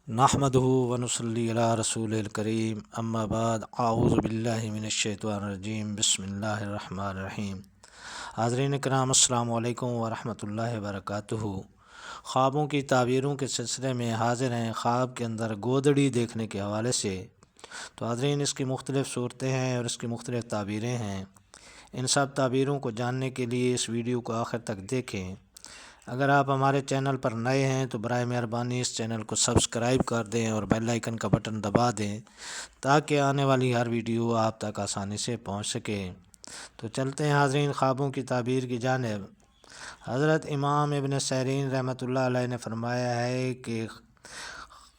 نحمدہ ونصلی علی رسول الکریم اما بعد اعوذ باللہ من الشیطان الرجیم بسم اللہ الرحمن الرحیم۔ حاضرین کرام السلام علیکم ورحمۃ اللہ وبرکاتہ۔ خوابوں کی تعبیروں کے سلسلے میں حاضر ہیں خواب کے اندر گودڑی دیکھنے کے حوالے سے۔ تو حاضرین اس کی مختلف صورتیں ہیں اور اس کی مختلف تعبیریں ہیں۔ ان سب تعبیروں کو جاننے کے لیے اس ویڈیو کو آخر تک دیکھیں۔ اگر آپ ہمارے چینل پر نئے ہیں تو برائے مہربانی اس چینل کو سبسکرائب کر دیں اور بیل آئیکن کا بٹن دبا دیں تاکہ آنے والی ہر ویڈیو آپ تک آسانی سے پہنچ سکے۔ تو چلتے ہیں حاضرین خوابوں کی تعبیر کی جانب۔ حضرت امام ابن سیرین رحمۃ اللہ علیہ نے فرمایا ہے کہ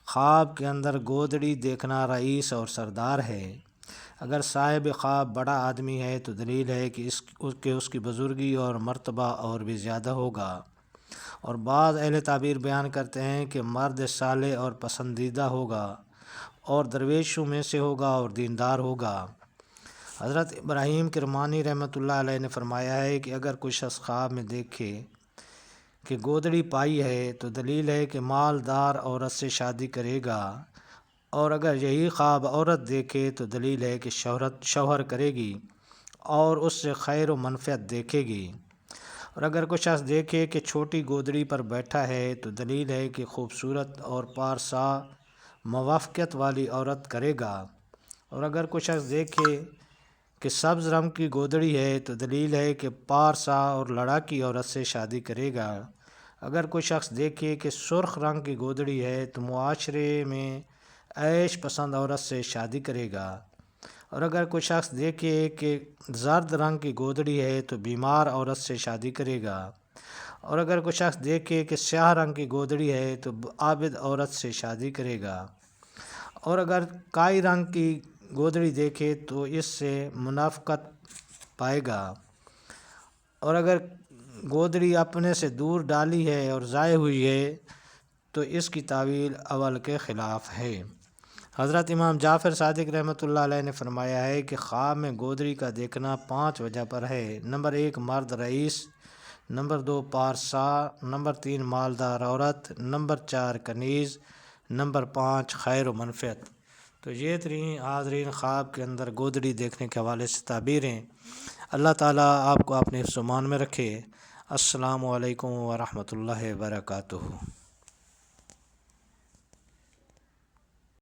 خواب کے اندر گودڑی دیکھنا رئیس اور سردار ہے۔ اگر صاحب خواب بڑا آدمی ہے تو دلیل ہے کہ اس کی بزرگی اور مرتبہ اور بھی زیادہ ہوگا۔ اور بعض اہل تعبیر بیان کرتے ہیں کہ مرد صالح اور پسندیدہ ہوگا اور درویشوں میں سے ہوگا اور دیندار ہوگا۔ حضرت ابراہیم کرمانی رحمۃ اللہ علیہ نے فرمایا ہے کہ اگر کوئی شخص خواب میں دیکھے کہ گودڑی پائی ہے تو دلیل ہے کہ مالدار عورت سے شادی کرے گا، اور اگر یہی خواب عورت دیکھے تو دلیل ہے کہ شوہر کرے گی اور اس سے خیر و منفعت دیکھے گی۔ اور اگر کوئی شخص دیکھے کہ چھوٹی گودڑی پر بیٹھا ہے تو دلیل ہے کہ خوبصورت اور پارسا موافقت والی عورت کرے گا۔ اور اگر کوئی شخص دیکھے کہ سبز رنگ کی گودڑی ہے تو دلیل ہے کہ پارسا اور لڑاکی عورت سے شادی کرے گا۔ اگر کوئی شخص دیکھے کہ سرخ رنگ کی گودڑی ہے تو معاشرے میں عیش پسند عورت سے شادی کرے گا۔ اور اگر کوئی شخص دیکھے کہ زرد رنگ کی گودڑی ہے تو بیمار عورت سے شادی کرے گا۔ اور اگر کوئی شخص دیکھے کہ سیاہ رنگ کی گودڑی ہے تو عابد عورت سے شادی کرے گا۔ اور اگر کائی رنگ کی گودڑی دیکھے تو اس سے منافقت پائے گا۔ اور اگر گودڑی اپنے سے دور ڈالی ہے اور ضائع ہوئی ہے تو اس کی تعویل اول کے خلاف ہے۔ حضرت امام جعفر صادق رحمۃ اللہ علیہ نے فرمایا ہے کہ خواب میں گودڑی کا دیکھنا 5 وجہ پر ہے۔ نمبر 1 مرد رئیس، نمبر 2 پارسا، نمبر 3 مالدار عورت، نمبر 4 کنیز، نمبر 5 خیر و منفعت۔ تو یہ ترین حاضرین خواب کے اندر گودڑی دیکھنے کے حوالے سے تعبیریں۔ اللہ تعالیٰ آپ کو اپنے حفظ و امان میں رکھے۔ السلام علیکم ورحمۃ اللہ وبرکاتہ۔